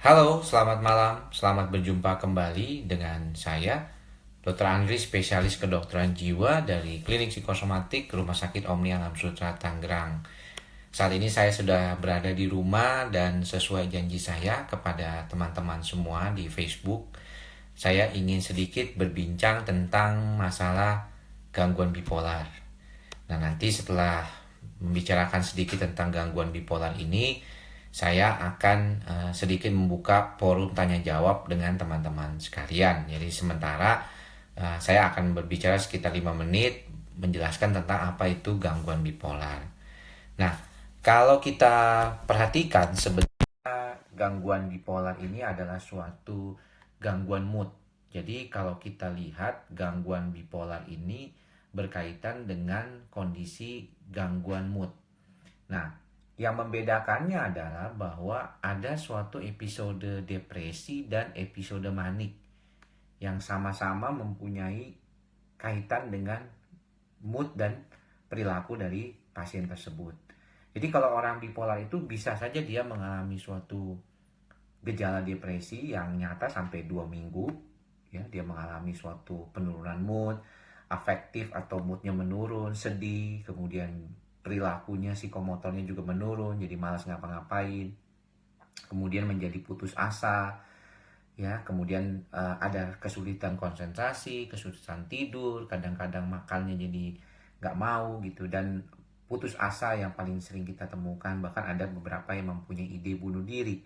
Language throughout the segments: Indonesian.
Halo, selamat malam. Selamat berjumpa kembali dengan saya, Dr. Andri, spesialis kedokteran jiwa dari Klinik Psikosomatik Rumah Sakit Omni Alam Sutra Tangerang. Saat ini saya sudah berada di rumah dan sesuai janji saya kepada teman-teman semua di Facebook, saya ingin sedikit berbincang tentang masalah gangguan bipolar. Nah, nanti setelah membicarakan sedikit tentang gangguan bipolar ini, saya akan sedikit membuka forum tanya jawab dengan teman-teman sekalian. Jadi sementara saya akan berbicara sekitar 5 menit menjelaskan tentang apa itu gangguan bipolar. Nah, kalau kita perhatikan sebenarnya gangguan bipolar ini adalah suatu gangguan mood. Jadi kalau kita lihat gangguan bipolar ini berkaitan dengan kondisi gangguan mood. Nah, yang membedakannya adalah bahwa ada suatu episode depresi dan episode manik yang sama-sama mempunyai kaitan dengan mood dan perilaku dari pasien tersebut. Jadi kalau orang bipolar itu bisa saja dia mengalami suatu gejala depresi yang nyata sampai 2 minggu, ya, dia mengalami suatu penurunan mood, afektif atau moodnya menurun, sedih, kemudian perilakunya, psikomotornya juga menurun, jadi malas ngapa-ngapain, kemudian menjadi putus asa, ya, kemudian ada kesulitan konsentrasi, kesulitan tidur, kadang-kadang makannya jadi nggak mau gitu, dan putus asa yang paling sering kita temukan, bahkan ada beberapa yang mempunyai ide bunuh diri.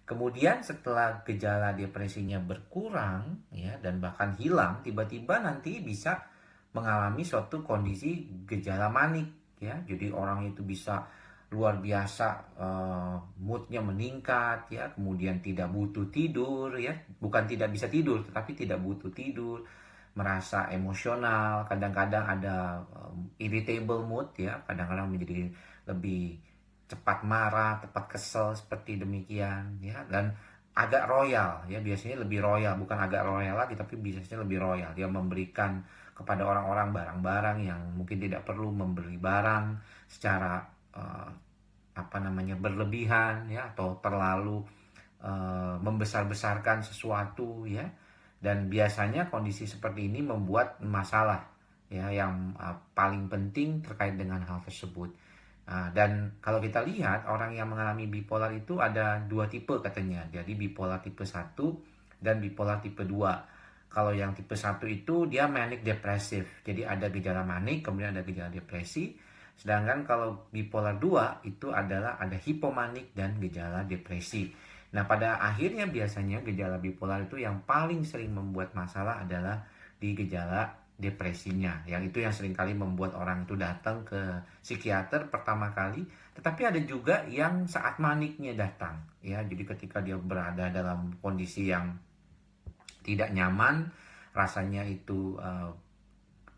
Kemudian setelah gejala depresinya berkurang, ya, dan bahkan hilang, tiba-tiba nanti bisa mengalami suatu kondisi gejala manik, ya. Jadi orang itu bisa luar biasa, moodnya meningkat, ya, kemudian tidak butuh tidur, ya, bukan tidak bisa tidur tetapi tidak butuh tidur, merasa emosional, kadang-kadang ada irritable mood, ya, kadang-kadang menjadi lebih cepat marah, cepat kesel, seperti demikian, ya, dan agak royal, ya, biasanya lebih royal, bukan agak royal lagi tapi biasanya lebih royal. Dia memberikan kepada orang-orang barang-barang yang mungkin tidak perlu membeli barang secara berlebihan, ya, atau terlalu membesar-besarkan sesuatu, ya. Dan biasanya kondisi seperti ini membuat masalah, ya, yang paling penting terkait dengan hal tersebut. Dan kalau kita lihat orang yang mengalami bipolar itu ada dua tipe katanya. Jadi bipolar tipe 1 dan bipolar tipe 2. Kalau yang tipe 1 itu dia manic depresif. Jadi ada gejala manik, kemudian ada gejala depresi. Sedangkan kalau bipolar 2 itu adalah ada hipomanik dan gejala depresi. Nah, pada akhirnya biasanya gejala bipolar itu yang paling sering membuat masalah adalah di gejala depresinya, yang itu yang seringkali membuat orang itu datang ke psikiater pertama kali. Tetapi ada juga yang saat maniknya datang, ya, jadi ketika dia berada dalam kondisi yang tidak nyaman, rasanya itu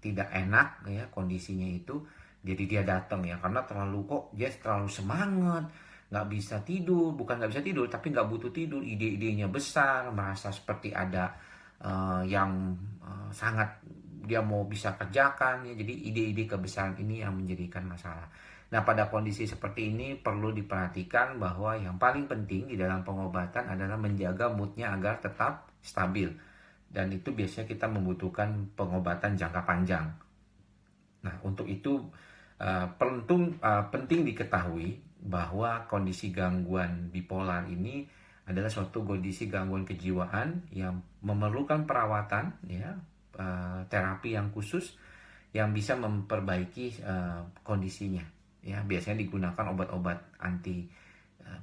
tidak enak, ya, kondisinya itu, jadi dia datang, ya, karena dia terlalu semangat, nggak bisa tidur, bukan nggak bisa tidur tapi nggak butuh tidur, ide-idenya besar, merasa seperti ada yang sangat dia mau bisa kerjakan, ya. Jadi ide-ide kebesaran ini yang menjadikan masalah. Nah, pada kondisi seperti ini perlu diperhatikan bahwa yang paling penting di dalam pengobatan adalah menjaga moodnya agar tetap stabil, dan itu biasanya kita membutuhkan pengobatan jangka panjang. Nah, untuk itu penting diketahui bahwa kondisi gangguan bipolar ini adalah suatu kondisi gangguan kejiwaan yang memerlukan perawatan, ya, terapi yang khusus yang bisa memperbaiki kondisinya. Ya, biasanya digunakan obat-obat anti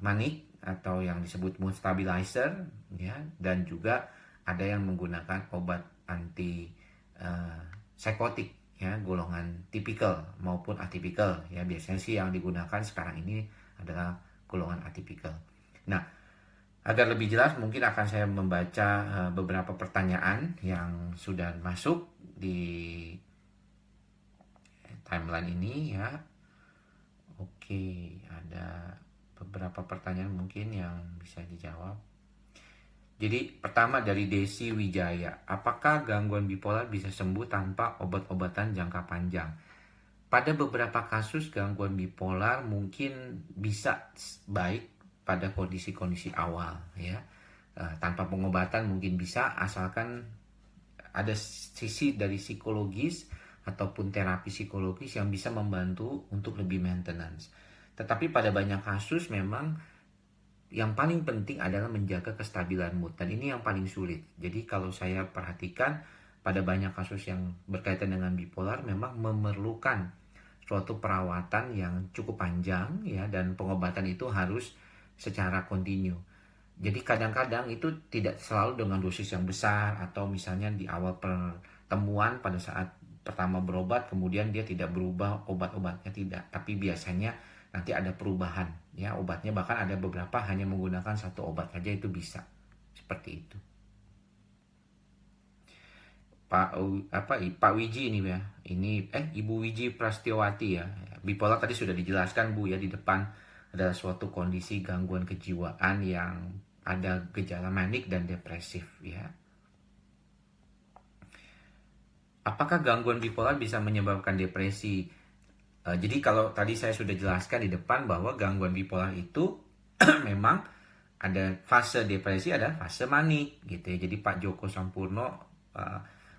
manik atau yang disebut mood stabilizer, ya, dan juga ada yang menggunakan obat anti psikotik, ya, golongan tipikal maupun atipikal, ya. Biasanya sih yang digunakan sekarang ini adalah golongan atipikal. Nah, agar lebih jelas mungkin akan saya membaca beberapa pertanyaan yang sudah masuk di timeline ini, ya. Oke, ada beberapa pertanyaan mungkin yang bisa dijawab. Jadi pertama dari Desi Wijaya, apakah gangguan bipolar bisa sembuh tanpa obat-obatan jangka panjang? Pada beberapa kasus gangguan bipolar mungkin bisa baik pada kondisi-kondisi awal ya. Tanpa pengobatan mungkin bisa, asalkan ada sisi dari psikologis ataupun terapi psikologis yang bisa membantu untuk lebih maintenance. Tetapi pada banyak kasus memang yang paling penting adalah menjaga kestabilan mood, dan ini yang paling sulit. Jadi kalau saya perhatikan pada banyak kasus yang berkaitan dengan bipolar memang memerlukan suatu perawatan yang cukup panjang ya, dan pengobatan itu harus secara kontinu. Jadi kadang-kadang itu tidak selalu dengan dosis yang besar, atau misalnya di awal pertemuan pada saat pertama berobat kemudian dia tidak berubah obat-obatnya, tidak, tapi biasanya nanti ada perubahan ya obatnya, bahkan ada beberapa hanya menggunakan satu obat saja itu bisa seperti itu. Pak Wiji ini ya, ini Ibu Wiji Prastiawati ya. Bipolar tadi sudah dijelaskan Bu ya di depan, adalah suatu kondisi gangguan kejiwaan yang ada gejala manik dan depresif ya. Apakah gangguan bipolar bisa menyebabkan depresi? Jadi kalau tadi saya sudah jelaskan di depan bahwa gangguan bipolar itu memang ada fase depresi, ada fase manik gitu ya. Jadi Pak Joko Sampurno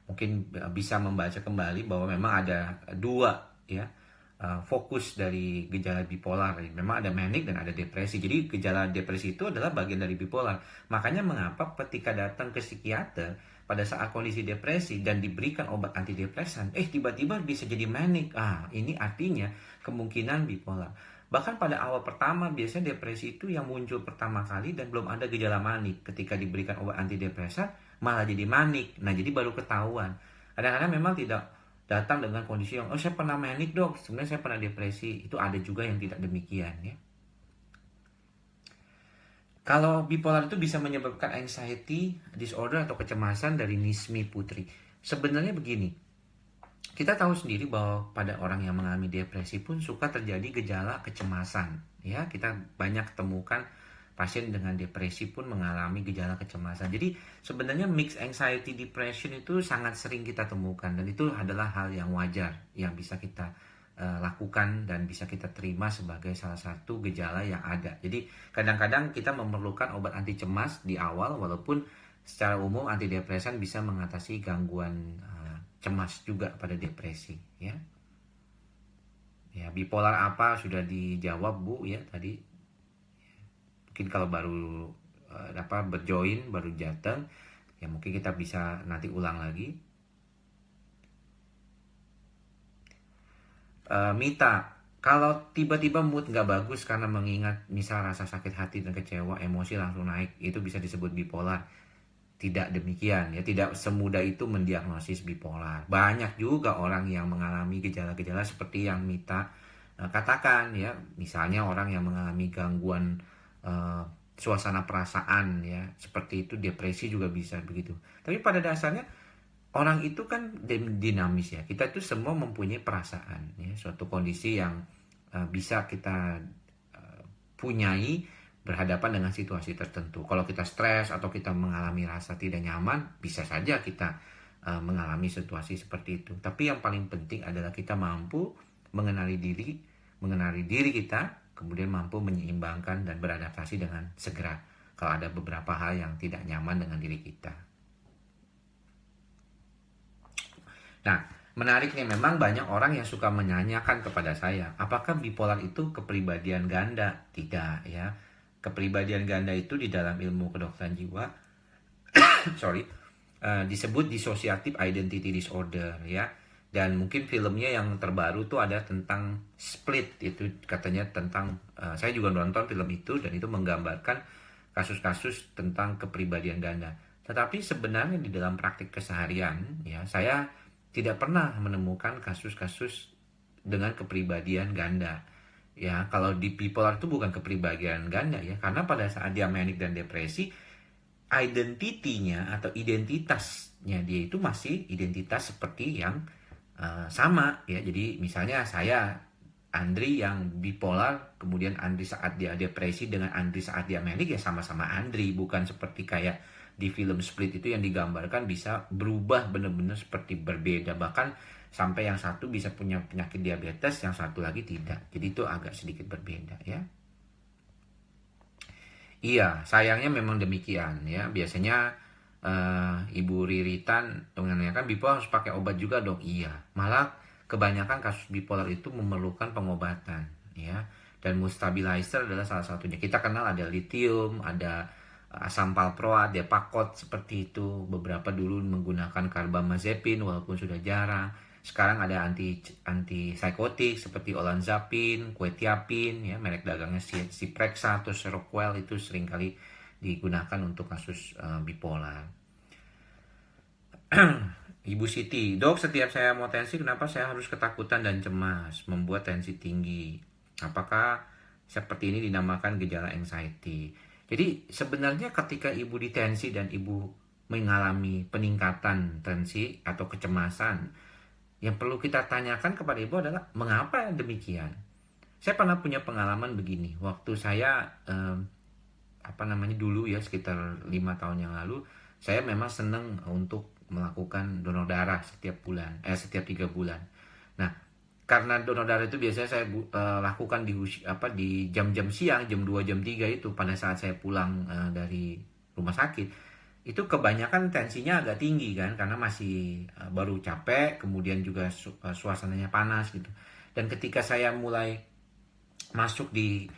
mungkin bisa membaca kembali bahwa memang ada dua ya fokus dari gejala bipolar. Memang ada manik dan ada depresi. Jadi gejala depresi itu adalah bagian dari bipolar. Makanya mengapa ketika datang ke psikiater pada saat kondisi depresi dan diberikan obat antidepresan, tiba-tiba bisa jadi manik. Ini artinya kemungkinan bipolar. Bahkan pada awal pertama biasanya depresi itu yang muncul pertama kali dan belum ada gejala manik. Ketika diberikan obat antidepresan malah jadi manik. Nah, jadi baru ketahuan. Kadang-kadang memang tidak datang dengan kondisi yang saya pernah manik dok, sebenarnya saya pernah depresi. Itu ada juga yang tidak demikian ya. Kalau bipolar itu bisa menyebabkan anxiety disorder atau kecemasan dari Nismi Putri. Sebenarnya begini, kita tahu sendiri bahwa pada orang yang mengalami depresi pun suka terjadi gejala kecemasan. Ya, kita banyak temukan pasien dengan depresi pun mengalami gejala kecemasan. Jadi sebenarnya mixed anxiety depression itu sangat sering kita temukan, dan itu adalah hal yang wajar yang bisa kita lakukan dan bisa kita terima sebagai salah satu gejala yang ada. Jadi kadang-kadang kita memerlukan obat anti cemas di awal, walaupun secara umum antidepresan bisa mengatasi gangguan cemas juga pada depresi ya. Ya, bipolar apa sudah dijawab Bu ya tadi. Mungkin kalau baru berjoin, baru datang ya, mungkin kita bisa nanti ulang lagi. Mita, kalau tiba-tiba mood nggak bagus karena mengingat misal rasa sakit hati dan kecewa, emosi langsung naik, itu bisa disebut bipolar? Tidak demikian ya, tidak semudah itu mendiagnosis bipolar. Banyak juga orang yang mengalami gejala-gejala seperti yang Mita katakan ya, misalnya orang yang mengalami gangguan suasana perasaan ya, seperti itu, depresi juga bisa begitu. Tapi pada dasarnya orang itu kan dinamis ya. Kita itu semua mempunyai perasaan ya, suatu kondisi yang bisa kita punyai berhadapan dengan situasi tertentu. Kalau kita stres atau kita mengalami rasa tidak nyaman, bisa saja kita mengalami situasi seperti itu. Tapi yang paling penting adalah kita mampu mengenali diri kita, kemudian mampu menyeimbangkan dan beradaptasi dengan segera kalau ada beberapa hal yang tidak nyaman dengan diri kita. Nah, menarik nih, memang banyak orang yang suka menanyakan kepada saya, apakah bipolar itu kepribadian ganda? Tidak ya. Kepribadian ganda itu di dalam ilmu kedokteran jiwa disebut dissociative identity disorder ya. Dan mungkin filmnya yang terbaru tuh ada tentang Split, itu katanya tentang saya juga nonton film itu, dan itu menggambarkan kasus-kasus tentang kepribadian ganda. Tetapi sebenarnya di dalam praktik keseharian ya, saya tidak pernah menemukan kasus-kasus dengan kepribadian ganda. Ya, kalau di bipolar itu bukan kepribadian ganda ya, karena pada saat dia manik dan depresi, identitinya atau identitasnya dia itu masih identitas seperti yang sama ya. Jadi misalnya saya Andri yang bipolar, kemudian Andri saat dia depresi dengan Andri saat dia manik ya sama-sama Andri, bukan seperti kayak di film Split itu yang digambarkan bisa berubah benar-benar seperti berbeda, bahkan sampai yang satu bisa punya penyakit diabetes, yang satu lagi tidak. Jadi itu agak sedikit berbeda ya. Iya, sayangnya memang demikian ya. Biasanya Ibu Riritan menanyakan bipolar harus pakai obat juga dok. Iya, malah kebanyakan kasus bipolar itu memerlukan pengobatan ya. Dan mood stabilizer adalah salah satunya. Kita kenal ada lithium, ada asam valproat, Depakote seperti itu. Beberapa dulu menggunakan carbamazepine walaupun sudah jarang. Sekarang ada antipsikotik seperti olanzapine, quetiapine, ya merek dagangnya Ciprexa atau Seroquel itu seringkali digunakan untuk kasus bipolar. Ibu Siti, dok setiap saya mau tensi kenapa saya harus ketakutan dan cemas, membuat tensi tinggi? Apakah seperti ini dinamakan gejala anxiety? Jadi sebenarnya ketika ibu ditensi dan ibu mengalami peningkatan tensi atau kecemasan, yang perlu kita tanyakan kepada ibu adalah mengapa demikian. Saya pernah punya pengalaman begini, waktu saya dulu ya sekitar 5 tahun yang lalu, saya memang senang untuk melakukan donor darah setiap 3 bulan. Nah, karena donor darah itu biasanya saya lakukan di jam-jam siang, jam 2, jam 3 itu pada saat saya pulang dari rumah sakit. Itu kebanyakan tensinya agak tinggi kan, karena masih baru capek, kemudian juga suasananya panas gitu. Dan ketika saya mulai masuk di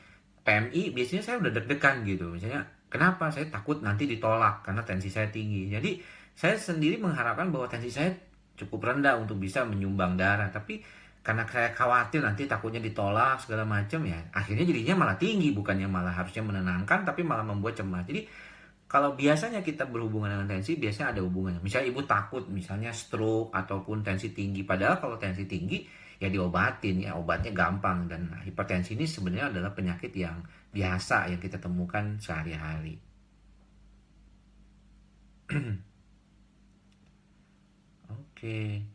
PMI, biasanya saya udah deg-degan gitu. Misalnya, kenapa? Saya takut nanti ditolak karena tensi saya tinggi. Jadi, saya sendiri mengharapkan bahwa tensi saya cukup rendah untuk bisa menyumbang darah. Tapi karena saya khawatir nanti takutnya ditolak segala macam ya, akhirnya jadinya malah tinggi, bukannya malah harusnya menenangkan, tapi malah membuat cemas. Jadi, kalau biasanya kita berhubungan dengan tensi, biasanya ada hubungannya. Misalnya ibu takut, misalnya stroke ataupun tensi tinggi. Padahal kalau tensi tinggi, ya diobatin ya, obatnya gampang. Dan hipertensi ini sebenarnya adalah penyakit yang biasa yang kita temukan sehari-hari. Oke.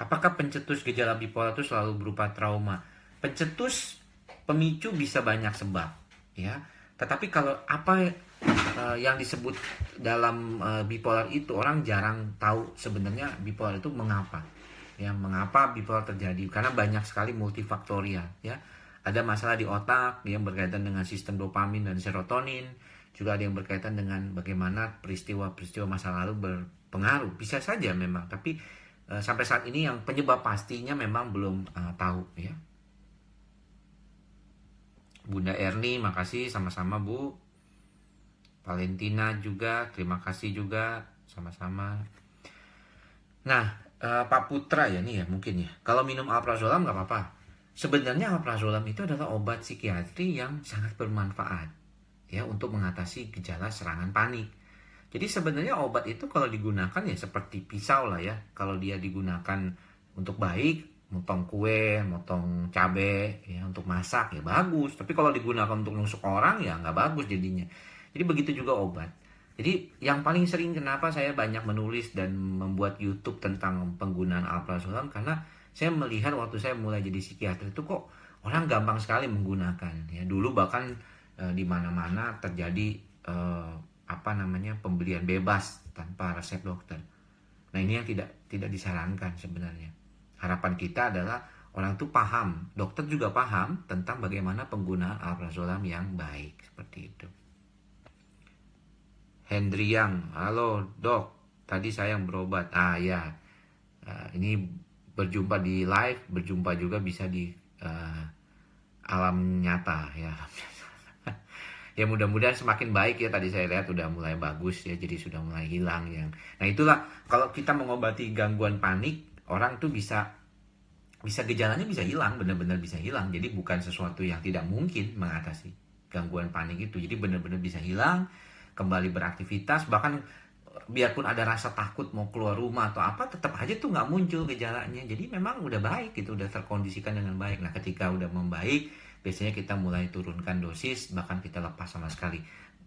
Apakah pencetus gejala bipolar itu selalu berupa trauma? Pencetus pemicu bisa banyak sebab, ya. Tetapi kalau apa yang disebut dalam bipolar itu, orang jarang tahu sebenarnya bipolar itu mengapa. Ya, mengapa bipolar terjadi? Karena banyak sekali multifaktorial, ya. Ada masalah di otak yang berkaitan dengan sistem dopamin dan serotonin, juga ada yang berkaitan dengan bagaimana peristiwa-peristiwa masa lalu berpengaruh. Bisa saja memang, tapi sampai saat ini yang penyebab pastinya memang belum tahu ya. Bunda Erni, makasih sama-sama Bu. Valentina juga, terima kasih juga sama-sama. Nah, Pak Putra ya nih ya mungkin ya. Kalau minum alprazolam nggak apa-apa. Sebenarnya alprazolam itu adalah obat psikiatri yang sangat bermanfaat ya untuk mengatasi gejala serangan panik. Jadi sebenarnya obat itu kalau digunakan ya seperti pisau lah ya. Kalau dia digunakan untuk baik, motong kue, motong cabai, ya untuk masak ya bagus. Tapi kalau digunakan untuk nusuk orang ya nggak bagus jadinya. Jadi begitu juga obat. Jadi yang paling sering kenapa saya banyak menulis dan membuat YouTube tentang penggunaan alprazolam, karena saya melihat waktu saya mulai jadi psikiater itu kok orang gampang sekali menggunakan. Ya dulu bahkan di mana-mana terjadi pembelian bebas tanpa resep dokter. Nah ini yang tidak disarankan sebenarnya. Harapan kita adalah orang itu paham, dokter juga paham tentang bagaimana penggunaan alprazolam yang baik seperti itu. Hendriang, halo dok, tadi saya yang berobat. Ya, ini berjumpa di live, berjumpa juga bisa di alam nyata ya. Ya mudah-mudahan semakin baik ya, tadi saya lihat udah mulai bagus ya, jadi sudah mulai hilang yang. Nah itulah kalau kita mengobati gangguan panik, orang tuh bisa gejalanya bisa hilang, benar-benar bisa hilang. Jadi bukan sesuatu yang tidak mungkin mengatasi gangguan panik itu. Jadi benar-benar bisa hilang, kembali beraktivitas, bahkan biarpun ada rasa takut mau keluar rumah atau apa, tetap aja tuh nggak muncul gejalanya. Jadi memang udah baik, itu udah terkondisikan dengan baik. Nah ketika udah membaik, biasanya kita mulai turunkan dosis, bahkan kita lepas sama sekali.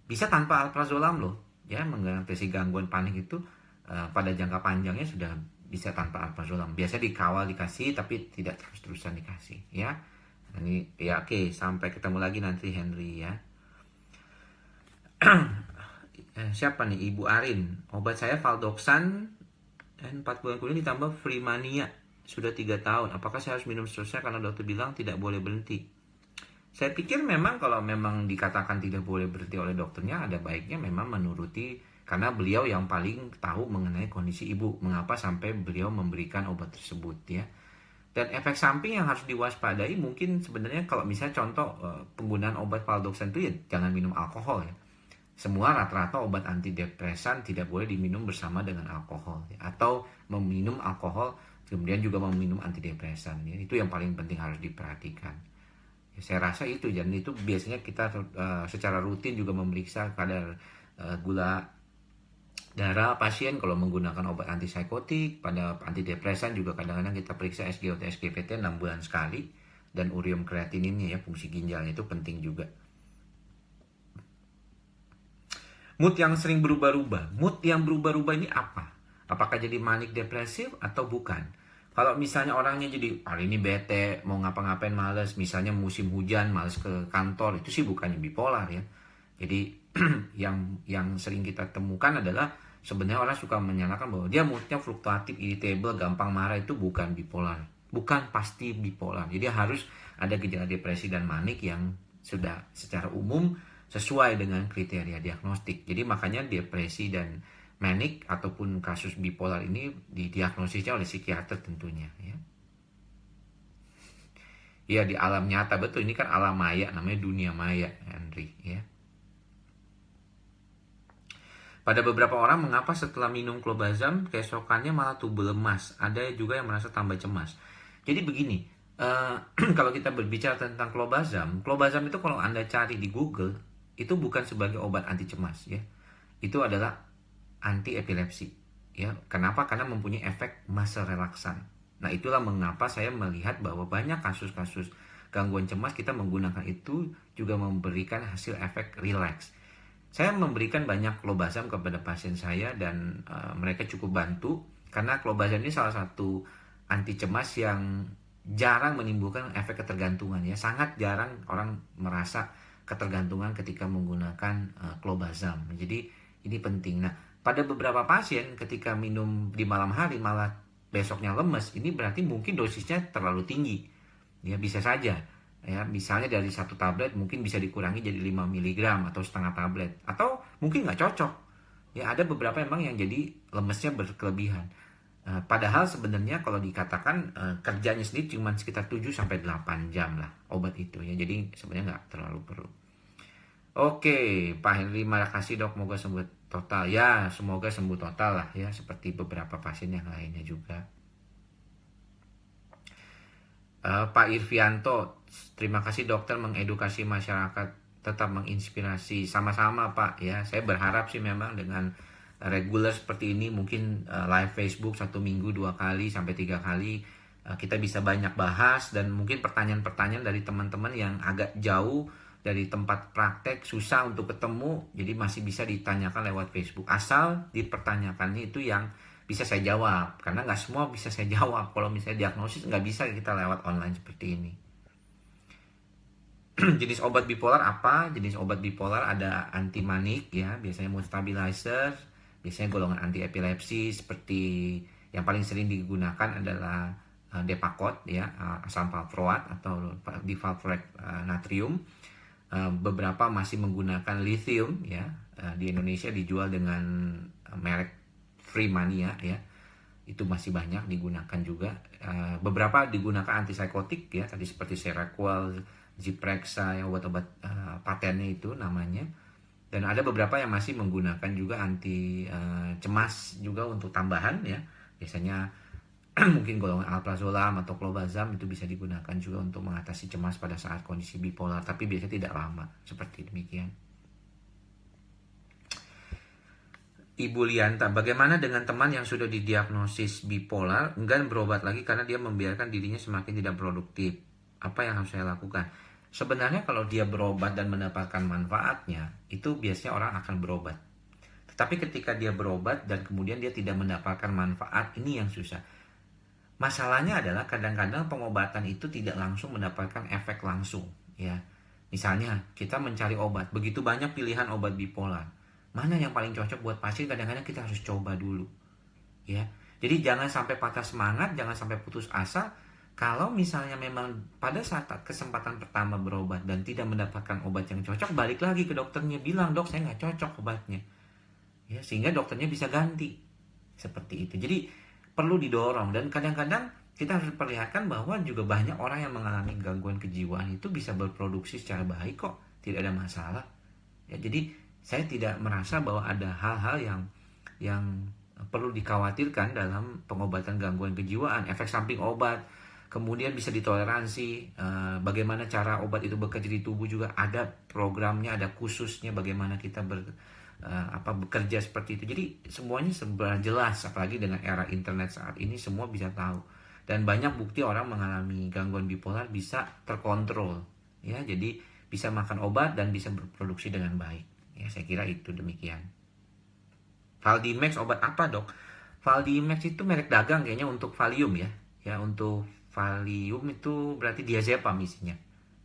Bisa tanpa alprazolam loh, ya mengatasi gangguan panik itu pada jangka panjangnya sudah bisa tanpa alprazolam. Biasa dikawal dikasih, tapi tidak terus-terusan dikasih, ya. Ini ya oke, sampai ketemu lagi nanti Henry ya. Siapa nih Ibu Arin, obat saya Valdoxan dan 4 bulan kemudian ditambah Freemania sudah 3 tahun, apakah saya harus minum seterusnya karena dokter bilang tidak boleh berhenti? Saya pikir memang kalau memang dikatakan tidak boleh berhenti oleh dokternya, ada baiknya memang menuruti, karena beliau yang paling tahu mengenai kondisi ibu, mengapa sampai beliau memberikan obat tersebut ya. Dan efek samping yang harus diwaspadai mungkin sebenarnya kalau misalnya contoh penggunaan obat valdoxan itu ya jangan minum alkohol ya. Semua rata-rata obat antidepresan tidak boleh diminum bersama dengan alkohol ya. Atau meminum alkohol kemudian juga meminum antidepresan ya. Itu yang paling penting harus diperhatikan. Ya, saya rasa itu, dan itu biasanya kita secara rutin juga memeriksa kadar gula darah pasien kalau menggunakan obat antipsikotik. Pada antidepresan juga kadang-kadang kita periksa SGOT, SGPT 6 bulan sekali, dan ureum kreatininnya ya, fungsi ginjalnya itu penting juga. Mood yang sering berubah-ubah. Mood yang berubah-ubah ini apa? Apakah jadi manik depresif atau bukan? Kalau misalnya orangnya jadi hari ini bete, mau ngapa-ngapain males, misalnya musim hujan males ke kantor, itu sih bukannya bipolar ya. Jadi yang sering kita temukan adalah sebenarnya orang suka menyalahkan bahwa dia moodnya fluktuatif, irritable, gampang marah, itu bukan bipolar. Bukan pasti bipolar. Jadi harus ada gejala depresi dan manik yang sudah secara umum sesuai dengan kriteria diagnostik. Jadi makanya depresi dan manic ataupun kasus bipolar ini didiagnosisnya oleh psikiater tentunya ya. Ya di alam nyata, betul, ini kan alam maya, namanya dunia maya, Henry ya. Pada beberapa orang, mengapa setelah minum clobazam keesokannya malah tubuh lemas? Ada juga yang merasa tambah cemas. Jadi begini, kalau kita berbicara tentang clobazam itu kalau Anda cari di Google, itu bukan sebagai obat anti cemas ya. Itu adalah anti epilepsi ya. Kenapa? Karena mempunyai efek masa relaksan. Nah, itulah mengapa saya melihat bahwa banyak kasus-kasus gangguan cemas kita menggunakan itu juga memberikan hasil efek relax. Saya memberikan banyak clobazam kepada pasien saya dan mereka cukup bantu, karena clobazam ini salah satu anti cemas yang jarang menimbulkan efek ketergantungan ya. Sangat jarang orang merasa ketergantungan ketika menggunakan clobazam. Jadi ini penting. Nah, pada beberapa pasien ketika minum di malam hari malah besoknya lemes, ini berarti mungkin dosisnya terlalu tinggi. Ya bisa saja. Ya, misalnya dari 1 tablet mungkin bisa dikurangi jadi 5 mg atau setengah tablet. Atau mungkin nggak cocok. Ya ada beberapa memang yang jadi lemesnya berkelebihan. Padahal sebenarnya kalau dikatakan kerjanya sendiri cuma sekitar 7-8 jam lah obat itu ya. Jadi sebenarnya nggak terlalu perlu. Oke, Pak Henry, terima kasih dok, semoga sembuh total. Ya, semoga sembuh total lah ya, seperti beberapa pasien yang lainnya juga. Pak Irvianto, terima kasih dokter mengedukasi masyarakat, tetap menginspirasi. Sama-sama Pak ya, saya berharap sih memang dengan reguler seperti ini, mungkin live Facebook 1 minggu 2 kali sampai 3 kali, kita bisa banyak bahas, dan mungkin pertanyaan-pertanyaan dari teman-teman yang agak jauh dari tempat praktek, susah untuk ketemu, jadi masih bisa ditanyakan lewat Facebook. Asal dipertanyakannya itu yang bisa saya jawab, karena nggak semua bisa saya jawab. Kalau misalnya diagnosis nggak bisa kita lewat online seperti ini. Jenis obat bipolar apa? Jenis obat bipolar ada anti-manik ya, biasanya mood stabilizer, biasanya golongan anti epilepsi, seperti yang paling sering digunakan adalah Depakote ya, asam valproat atau divalproate natrium. Beberapa masih menggunakan lithium ya. Di Indonesia dijual dengan merek Freemania ya. Itu masih banyak digunakan juga. Beberapa digunakan antipsikotik ya, tadi seperti Seroquel, Zyprexa, ya, obat-obat patennya itu namanya. Dan ada beberapa yang masih menggunakan juga anti cemas juga untuk tambahan ya. Biasanya mungkin golongan alprazolam atau clobazam itu bisa digunakan juga untuk mengatasi cemas pada saat kondisi bipolar, tapi biasanya tidak lama, seperti demikian. Ibu Lianta, bagaimana dengan teman yang sudah didiagnosis bipolar, enggan berobat lagi karena dia membiarkan dirinya semakin tidak produktif? Apa yang harus saya lakukan? Sebenarnya kalau dia berobat dan mendapatkan manfaatnya, itu biasanya orang akan berobat. Tetapi ketika dia berobat dan kemudian dia tidak mendapatkan manfaat, ini yang susah. Masalahnya adalah kadang-kadang pengobatan itu tidak langsung mendapatkan efek langsung ya. Misalnya kita mencari obat, begitu banyak pilihan obat bipolar. Mana yang paling cocok buat pasien, kadang-kadang kita harus coba dulu. Ya. Jadi jangan sampai patah semangat, jangan sampai putus asa. Kalau misalnya memang pada saat kesempatan pertama berobat dan tidak mendapatkan obat yang cocok, balik lagi ke dokternya, bilang, dok saya nggak cocok obatnya, ya, sehingga dokternya bisa ganti seperti itu. Jadi perlu didorong, dan kadang-kadang kita harus perlihatkan bahwa juga banyak orang yang mengalami gangguan kejiwaan itu bisa berproduksi secara baik kok, tidak ada masalah. Ya, jadi saya tidak merasa bahwa ada hal-hal yang perlu dikhawatirkan dalam pengobatan gangguan kejiwaan. Efek samping obat, kemudian bisa ditoleransi, bagaimana cara obat itu bekerja di tubuh juga ada programnya, ada khususnya bagaimana kita bekerja seperti itu. Jadi semuanya sebenarnya jelas, apalagi dengan era internet saat ini semua bisa tahu. Dan banyak bukti orang mengalami gangguan bipolar bisa terkontrol, ya. Jadi bisa makan obat dan bisa berproduksi dengan baik. Ya, saya kira itu demikian. Valdimax obat apa, dok? Valdimax itu merek dagang kayaknya untuk Valium ya. Ya, untuk Valium itu berarti diazepam isinya.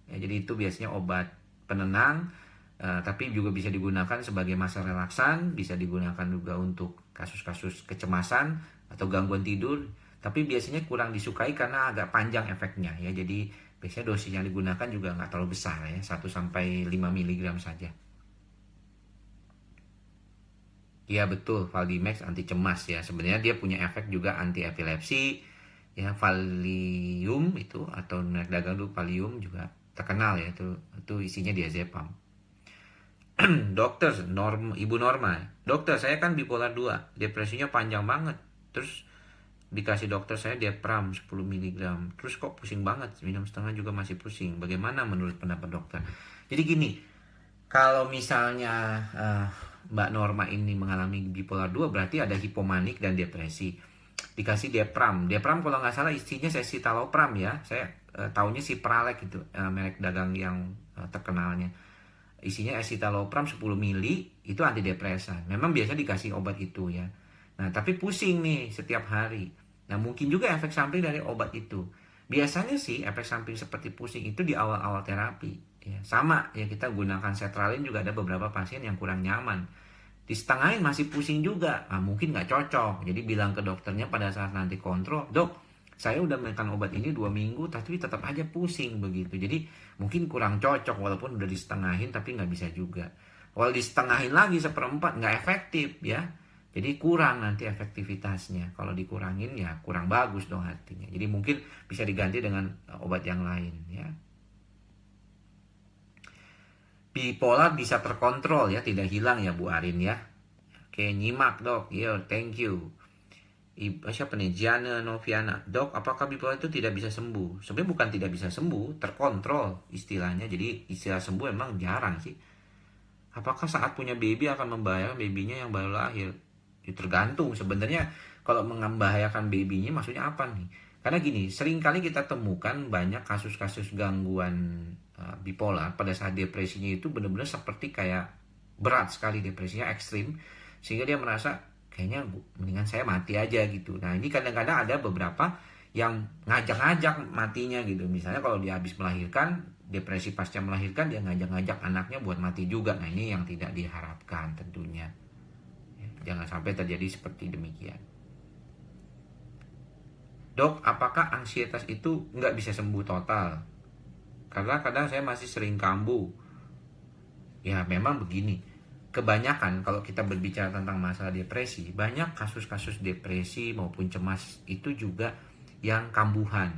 Ya, jadi itu biasanya obat penenang, tapi juga bisa digunakan sebagai masa relaksan, bisa digunakan juga untuk kasus-kasus kecemasan atau gangguan tidur. Tapi biasanya kurang disukai karena agak panjang efeknya ya. Jadi biasanya dosis yang digunakan juga nggak terlalu besar ya, 1-5 mg saja. Ya betul, Valdimax anti cemas ya. Sebenarnya dia punya efek juga anti epilepsi. Ya, Valium itu atau merek dagang dulu Valium juga terkenal ya, itu isinya diazepam. Dokter, Ibu Norma. Dokter, saya kan bipolar 2, depresinya panjang banget. Terus dikasih dokter saya diapram 10 mg. Terus kok pusing banget, minum setengah juga masih pusing. Bagaimana menurut pendapat dokter? Jadi gini, kalau misalnya Mbak Norma ini mengalami bipolar 2, berarti ada hipomanik dan depresi. Dikasih diapram kalau nggak salah isinya escitalopram ya. Saya taunya si Pralek itu, merek dagang yang terkenalnya. Isinya escitalopram 10 mili, itu antidepresan. Memang biasa dikasih obat itu ya. Nah, tapi pusing nih setiap hari. Nah, mungkin juga efek samping dari obat itu. Biasanya sih efek samping seperti pusing itu di awal-awal terapi. Ya, sama ya, kita gunakan sertralin juga ada beberapa pasien yang kurang nyaman. Disetengahin masih pusing juga. Nah, mungkin nggak cocok. Jadi bilang ke dokternya pada saat nanti kontrol, dok, saya udah makan obat ini 2 minggu tapi tetap aja pusing begitu. Jadi mungkin kurang cocok walaupun udah disetengahin tapi nggak bisa juga. Kalau disetengahin lagi 1/4 nggak efektif ya. Jadi kurang nanti efektivitasnya. Kalau dikurangin ya kurang bagus dong artinya. Jadi mungkin bisa diganti dengan obat yang lain ya. Bipolar bisa terkontrol ya, tidak hilang ya Bu Arin ya. Oke, nyimak dok. Yo, thank you. Siapa nih? Jana Noviana. Dok, apakah bipolar itu tidak bisa sembuh? Sebenarnya bukan tidak bisa sembuh, terkontrol istilahnya. Jadi istilah sembuh emang jarang sih. Apakah saat punya baby akan membahayakan babynya yang baru lahir? Ya, tergantung sebenarnya. Kalau membahayakan babynya maksudnya apa nih? Karena gini, seringkali kita temukan banyak kasus-kasus gangguan bipolar pada saat depresinya itu benar-benar seperti kayak berat sekali, depresinya ekstrim, sehingga dia merasa kayaknya mendingan saya mati aja gitu. Nah, ini kadang-kadang ada beberapa yang ngajak-ngajak matinya gitu. Misalnya kalau dia habis melahirkan, depresi pasca melahirkan, dia ngajak-ngajak anaknya buat mati juga. Nah, ini yang tidak diharapkan tentunya. Jangan sampai terjadi seperti demikian. Dok, apakah ansietas itu nggak bisa sembuh total? Karena kadang saya masih sering kambuh. Ya memang begini, kebanyakan kalau kita berbicara tentang masalah depresi, banyak kasus-kasus depresi maupun cemas itu juga yang kambuhan.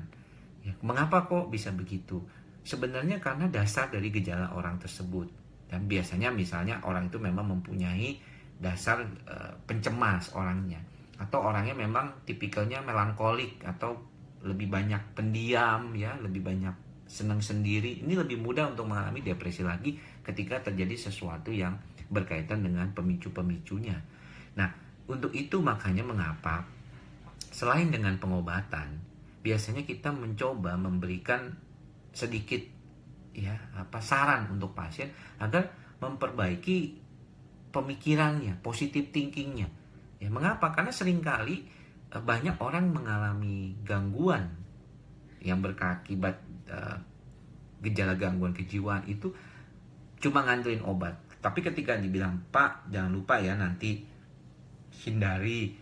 Ya, mengapa kok bisa begitu? Sebenarnya karena dasar dari gejala orang tersebut. Dan biasanya misalnya orang itu memang mempunyai dasar pencemas orangnya, atau orangnya memang tipikalnya melankolik atau lebih banyak pendiam ya, lebih banyak senang sendiri. Ini lebih mudah untuk mengalami depresi lagi ketika terjadi sesuatu yang berkaitan dengan pemicu-pemicunya. Nah, untuk itu makanya mengapa selain dengan pengobatan, biasanya kita mencoba memberikan sedikit ya saran untuk pasien agar memperbaiki pemikirannya, positive thinkingnya. Ya, mengapa? Karena seringkali banyak orang mengalami gangguan yang berakibat gejala gangguan kejiwaan itu cuma ngandelin obat. Tapi ketika dibilang, Pak, jangan lupa ya nanti hindari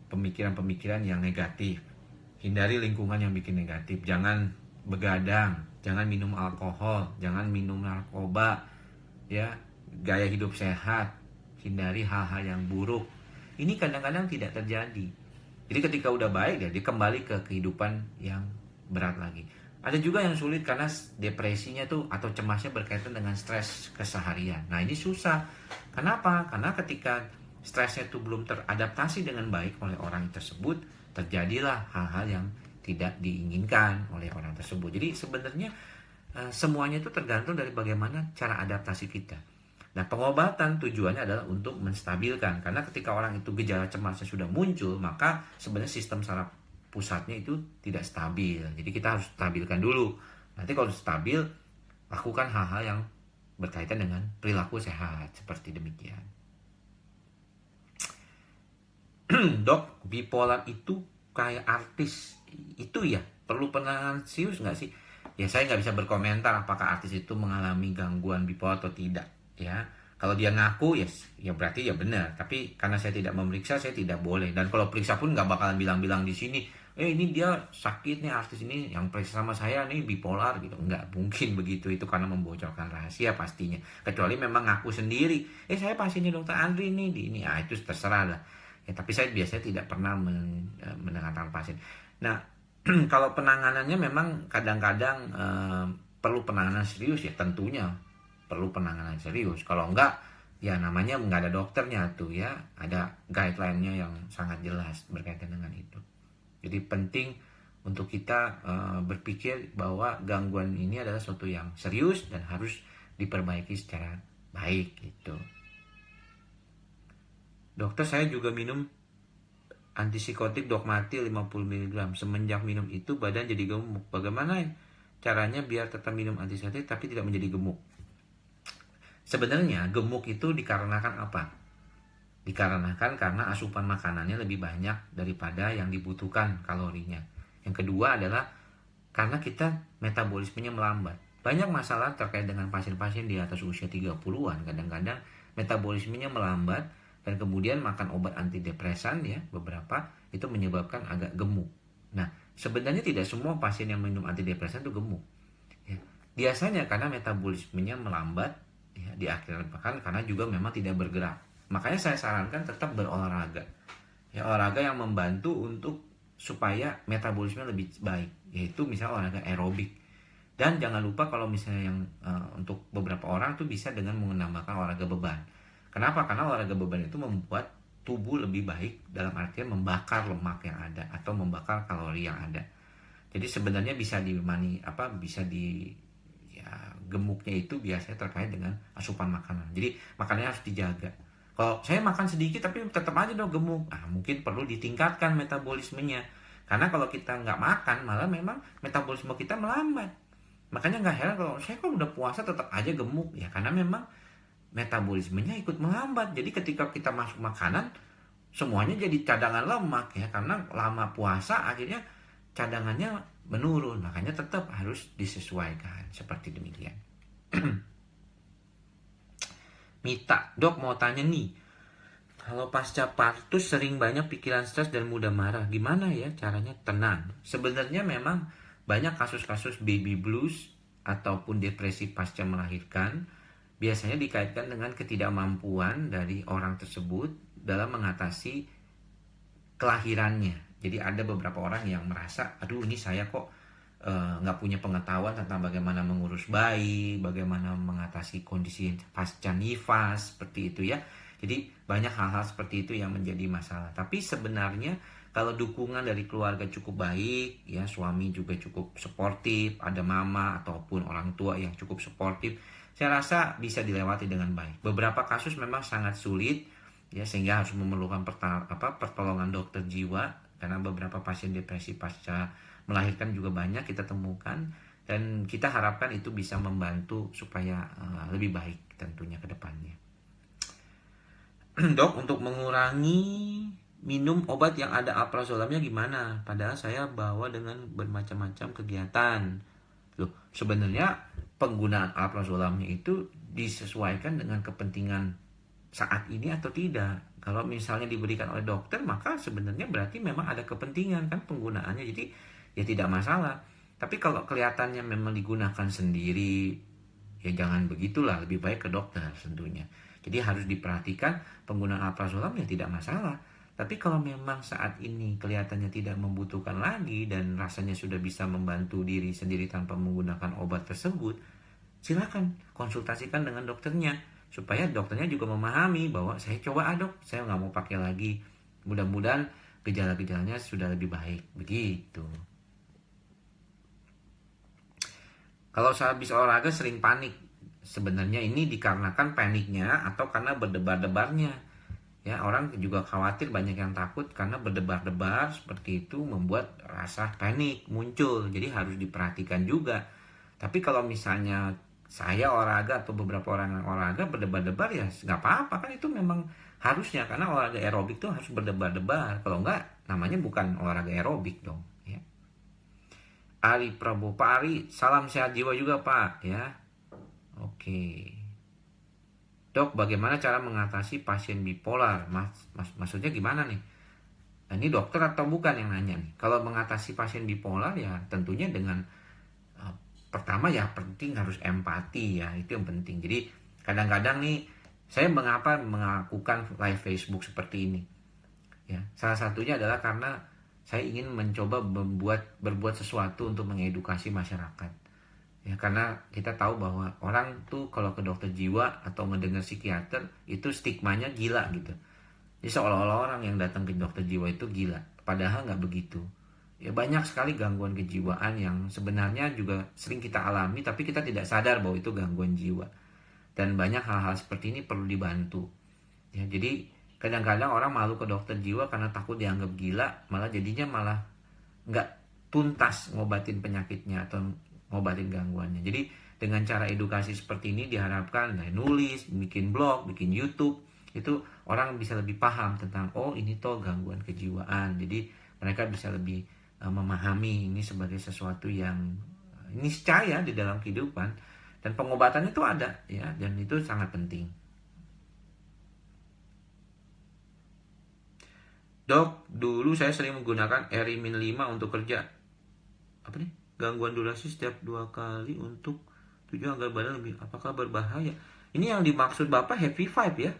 pemikiran-pemikiran yang negatif. hindari lingkungan yang bikin negatif. Jangan begadang, jangan minum alkohol, jangan minum narkoba, ya, gaya hidup sehat, hindari hal-hal yang buruk. Ini kadang-kadang tidak terjadi. Jadi ketika udah baik, dia kembali ke kehidupan yang berat lagi. Ada juga yang sulit karena depresinya tuh atau cemasnya berkaitan dengan stres keseharian. Nah, ini susah. Kenapa? Karena ketika stresnya itu belum teradaptasi dengan baik oleh orang tersebut, terjadilah hal-hal yang tidak diinginkan oleh orang tersebut. Jadi sebenarnya semuanya itu tergantung dari bagaimana cara adaptasi kita. Nah, pengobatan tujuannya adalah untuk menstabilkan. Karena ketika orang itu gejala cemasnya sudah muncul, maka sebenarnya sistem saraf pusatnya itu tidak stabil. Jadi kita harus stabilkan dulu. Nanti kalau stabil, lakukan hal-hal yang berkaitan dengan perilaku sehat. Seperti demikian. Dok, bipolar itu kayak artis. Itu ya, perlu penanganan serius nggak sih? Ya, saya nggak bisa berkomentar apakah artis itu mengalami gangguan bipolar atau tidak. Ya, kalau dia ngaku ya berarti ya benar. Tapi karena saya tidak memeriksa, saya tidak boleh. Dan kalau periksa pun nggak bakalan bilang-bilang di sini, ini dia sakit nih, artis ini yang periksa sama saya nih bipolar gitu. Nggak mungkin begitu, itu karena membocorkan rahasia pastinya. Kecuali memang ngaku sendiri, saya pasiennya dokter Andri nih di ini, itu terserah lah. Ya, tapi saya biasanya tidak pernah mendengarkan pasien. Nah, kalau penanganannya memang kadang-kadang perlu penanganan serius ya, tentunya perlu penanganan serius. Kalau enggak, ya namanya nggak ada dokternya tuh ya, ada guideline-nya yang sangat jelas berkaitan dengan itu. Jadi penting untuk kita berpikir bahwa gangguan ini adalah sesuatu yang serius dan harus diperbaiki secara baik gitu. Dokter, saya juga minum antipsikotik Dogmatil 50 mg. Semenjak minum itu badan jadi gemuk. Bagaimana caranya biar tetap minum antipsikotik tapi tidak menjadi gemuk? Sebenarnya gemuk itu dikarenakan apa? Dikarenakan karena asupan makanannya lebih banyak daripada yang dibutuhkan kalorinya. Yang kedua adalah karena kita metabolismenya melambat. Banyak masalah terkait dengan pasien-pasien di atas usia 30-an. Kadang-kadang metabolismenya melambat dan kemudian makan obat antidepresan ya, beberapa itu menyebabkan agak gemuk. Nah, sebenarnya tidak semua pasien yang minum antidepresan itu gemuk. Ya, biasanya karena metabolismenya melambat ya, di akhir pekan karena juga memang tidak bergerak. Makanya saya sarankan tetap berolahraga. Ya, olahraga yang membantu untuk supaya metabolisme lebih baik, yaitu misalnya olahraga aerobik. Dan jangan lupa kalau misalnya yang untuk beberapa orang tuh bisa dengan menambahkan olahraga beban. Kenapa? Karena olahraga beban itu membuat tubuh lebih baik dalam artian membakar lemak yang ada atau membakar kalori yang ada. Jadi sebenarnya bisa gemuknya itu biasanya terkait dengan asupan makanan. Jadi makanannya harus dijaga. Kalau saya makan sedikit tapi tetap aja dong gemuk, mungkin perlu ditingkatkan metabolismenya. Karena kalau kita nggak makan malah memang metabolisme kita melambat. Makanya nggak heran kalau saya kok udah puasa tetap aja gemuk ya, karena memang metabolismenya ikut melambat. Jadi ketika kita masuk makanan semuanya jadi cadangan lemak ya, karena lama puasa akhirnya cadangannya menurun. Makanya tetap harus disesuaikan seperti demikian. Mita, dok mau tanya nih, kalau pasca partus sering banyak pikiran stres dan mudah marah, gimana ya caranya tenang? Sebenarnya memang banyak kasus-kasus baby blues ataupun depresi pasca melahirkan biasanya dikaitkan dengan ketidakmampuan dari orang tersebut dalam mengatasi kelahirannya. Jadi ada beberapa orang yang merasa, aduh ini saya kok nggak punya pengetahuan tentang bagaimana mengurus bayi, bagaimana mengatasi kondisi pasca nifas, seperti itu ya. Jadi banyak hal-hal seperti itu yang menjadi masalah. Tapi sebenarnya kalau dukungan dari keluarga cukup baik, ya suami juga cukup suportif, ada mama ataupun orang tua yang cukup suportif, saya rasa bisa dilewati dengan baik. Beberapa kasus memang sangat sulit, ya sehingga harus memerlukan pertolongan dokter jiwa, karena beberapa pasien depresi pasca melahirkan juga banyak kita temukan, dan kita harapkan itu bisa membantu supaya lebih baik tentunya ke depannya. Dok, untuk mengurangi minum obat yang ada alprazolamnya gimana? Padahal saya bawa dengan bermacam-macam kegiatan. Loh, sebenarnya penggunaan alprazolamnya itu disesuaikan dengan kepentingan saat ini atau tidak. Kalau misalnya diberikan oleh dokter, maka sebenarnya berarti memang ada kepentingan kan penggunaannya, jadi ya tidak masalah. Tapi kalau kelihatannya memang digunakan sendiri, ya jangan begitulah, lebih baik ke dokter tentunya. Jadi harus diperhatikan penggunaan alprazolam ya tidak masalah. Tapi kalau memang saat ini kelihatannya tidak membutuhkan lagi dan rasanya sudah bisa membantu diri sendiri tanpa menggunakan obat tersebut, silakan konsultasikan dengan dokternya supaya dokternya juga memahami bahwa saya coba dok, saya nggak mau pakai lagi. Mudah-mudahan gejala-gejalanya sudah lebih baik begitu. Kalau saya habis olahraga sering panik, sebenarnya ini dikarenakan paniknya atau karena berdebar-debarnya. Ya, orang juga khawatir, banyak yang takut karena berdebar-debar seperti itu membuat rasa panik muncul. Jadi harus diperhatikan juga. Tapi kalau misalnya saya olahraga atau beberapa orang yang olahraga berdebar-debar ya nggak apa-apa kan, itu memang harusnya karena olahraga aerobik tuh harus berdebar-debar. Kalau nggak namanya bukan olahraga aerobik dong. Ya. Ari Prabowo, Pak Ari, salam sehat jiwa juga Pak ya. Oke. Dok, bagaimana cara mengatasi pasien bipolar? Maksudnya gimana nih? Nah, ini dokter atau bukan yang nanya nih? Kalau mengatasi pasien bipolar ya tentunya dengan pertama ya penting harus empati ya, itu yang penting. Jadi kadang-kadang nih saya mengapa melakukan live Facebook seperti ini? Ya, salah satunya adalah karena saya ingin mencoba berbuat sesuatu untuk mengedukasi masyarakat. Ya, karena kita tahu bahwa orang tuh kalau ke dokter jiwa atau mendengar psikiater itu stigmanya gila gitu. Jadi seolah-olah orang yang datang ke dokter jiwa itu gila. Padahal nggak begitu. Ya banyak sekali gangguan kejiwaan yang sebenarnya juga sering kita alami tapi kita tidak sadar bahwa itu gangguan jiwa. Dan banyak hal-hal seperti ini perlu dibantu. Ya, jadi kadang-kadang orang malu ke dokter jiwa karena takut dianggap gila, malah jadinya malah nggak tuntas ngobatin penyakitnya atau ngobatin gangguannya. Jadi dengan cara edukasi seperti ini diharapkan nulis, bikin blog, bikin YouTube, itu orang bisa lebih paham tentang oh ini tuh gangguan kejiwaan. Jadi mereka bisa lebih memahami ini sebagai sesuatu yang niscaya di dalam kehidupan dan pengobatan itu ada ya, dan itu sangat penting. Dok, dulu saya sering menggunakan Erimin 5 untuk kerja. Apa nih? Gangguan durasi setiap 2 kali untuk tujuan agar badan lebih. Apakah berbahaya? Ini yang dimaksud Bapak Happy Five ya?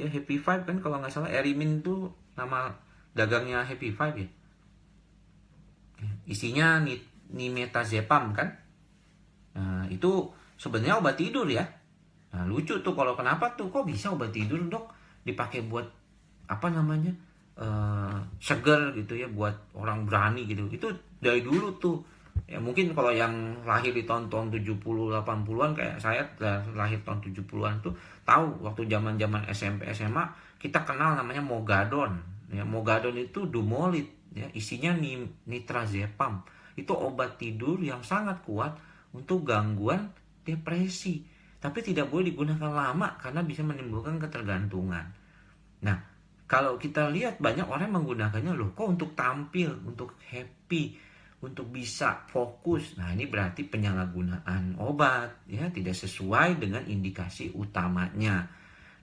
Ya Happy Five kan kalau nggak salah Erimin itu nama dagangnya Happy Five ya? Isinya nimetazepam kan? Nah, itu sebenarnya obat tidur ya. Nah, lucu tuh kalau kenapa tuh kok bisa obat tidur dok dipakai buat apa namanya seger gitu ya, buat orang berani gitu. Itu dari dulu tuh ya, mungkin kalau yang lahir di tahun-tahun 70 80-an kayak saya lahir tahun 70-an tuh tahu waktu zaman-zaman SMP SMA kita kenal namanya Mogadon ya. Mogadon itu Dumolit ya, isinya nitrazepam. Itu obat tidur yang sangat kuat untuk gangguan depresi, tapi tidak boleh digunakan lama karena bisa menimbulkan ketergantungan. Nah, kalau kita lihat banyak orang menggunakannya loh kok untuk tampil, untuk happy, untuk bisa fokus. Nah, ini berarti penyalahgunaan obat ya, tidak sesuai dengan indikasi utamanya.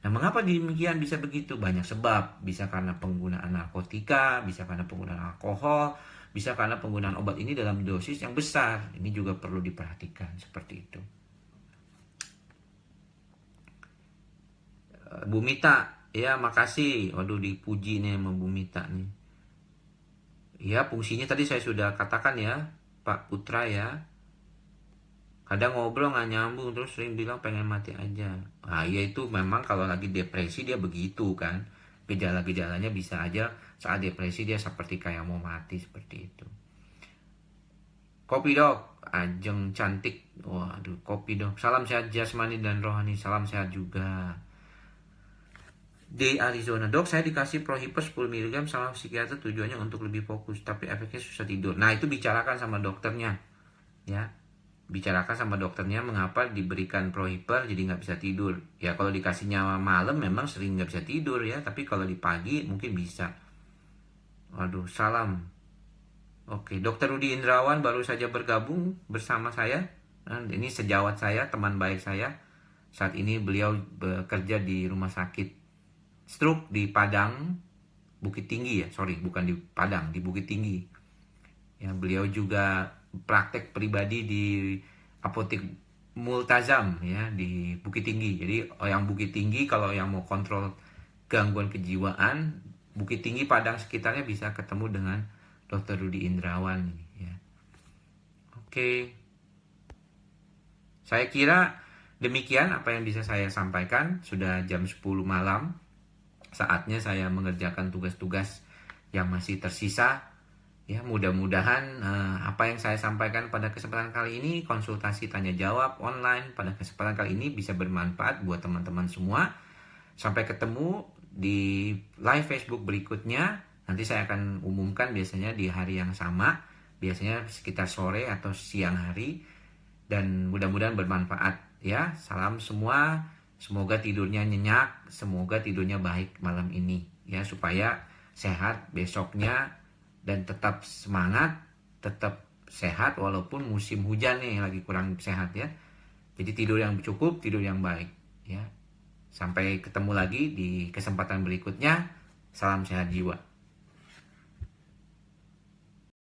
Nah, mengapa demikian bisa begitu? Banyak sebab. Bisa karena penggunaan narkotika, bisa karena penggunaan alkohol, bisa karena penggunaan obat ini dalam dosis yang besar. Ini juga perlu diperhatikan seperti itu. Bu Mita, ya makasih. Waduh, dipuji nih sama Bu Mita nih. Ya, fungsinya tadi saya sudah katakan ya, Pak Putra ya. Kadang ngobrol nggak nyambung, terus sering bilang pengen mati aja. Nah, ya itu memang kalau lagi depresi dia begitu kan. Gejala-gejalanya bisa aja saat depresi dia seperti kayak mau mati, seperti itu. Kopi dok, Ajeng cantik. Waduh, kopi dok. Salam sehat jasmani dan rohani. Salam sehat juga. Di Arizona, dok saya dikasih Prohiper 10 mg sama psikiater tujuannya untuk lebih fokus, tapi efeknya susah tidur. Nah, itu bicarakan sama dokternya ya. Bicarakan sama dokternya mengapa diberikan Prohiper jadi nggak bisa tidur. Ya kalau dikasihnya malam memang sering nggak bisa tidur ya, tapi kalau di pagi mungkin bisa. Waduh, salam. Oke, Dokter Rudi Indrawan baru saja bergabung bersama saya. Nah, ini sejawat saya, teman baik saya. Saat ini beliau bekerja di rumah sakit stroke di Padang, Bukit Tinggi ya, sorry, bukan di Padang, di Bukit Tinggi. Ya, beliau juga praktek pribadi di apotek Multazam ya di Bukit Tinggi. Jadi yang Bukit Tinggi kalau yang mau kontrol gangguan kejiwaan, Bukit Tinggi Padang sekitarnya bisa ketemu dengan Dr. Rudy Indrawan ya. Oke. Saya kira demikian apa yang bisa saya sampaikan. Sudah jam 10 malam. Saatnya saya mengerjakan tugas-tugas yang masih tersisa. Ya, mudah-mudahan apa yang saya sampaikan pada kesempatan kali ini, konsultasi tanya jawab online pada kesempatan kali ini bisa bermanfaat buat teman-teman semua. Sampai ketemu di live Facebook berikutnya. Nanti saya akan umumkan biasanya di hari yang sama, biasanya sekitar sore atau siang hari, dan mudah-mudahan bermanfaat ya. Salam semua. Semoga tidurnya nyenyak, semoga tidurnya baik malam ini ya, supaya sehat besoknya dan tetap semangat, tetap sehat walaupun musim hujan nih lagi kurang sehat ya. Jadi tidur yang cukup, tidur yang baik ya. Sampai ketemu lagi di kesempatan berikutnya. Salam sehat jiwa.